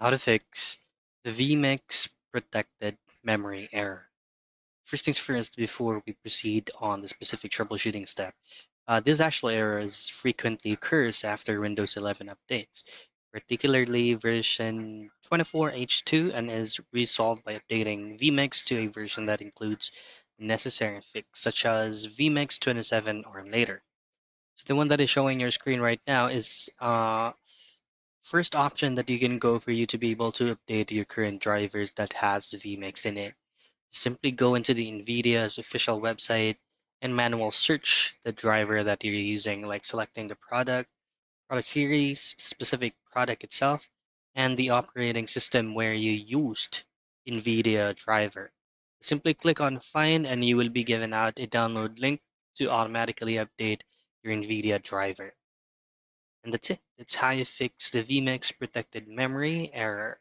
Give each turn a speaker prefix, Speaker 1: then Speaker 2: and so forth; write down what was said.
Speaker 1: How to fix the Vmix protected memory error. First things first, before we proceed on the specific troubleshooting step, this actual error frequently occurs after Windows 11 updates, particularly version 24H2, and is resolved by updating Vmix to a version that includes the necessary fix, such as Vmix 27 or later. So the one that is showing your screen right now is first option that you can go for you to be able to update your current drivers that has the vmix in it. Simply go into the NVIDIA's official website and manual search the driver that you're using, like selecting the product series, specific product itself, and the operating system where you used NVIDIA driver. Simply click on find and you will be given out a download link to automatically update your NVIDIA driver. And that's it. That's how you fix the vmix protected memory error.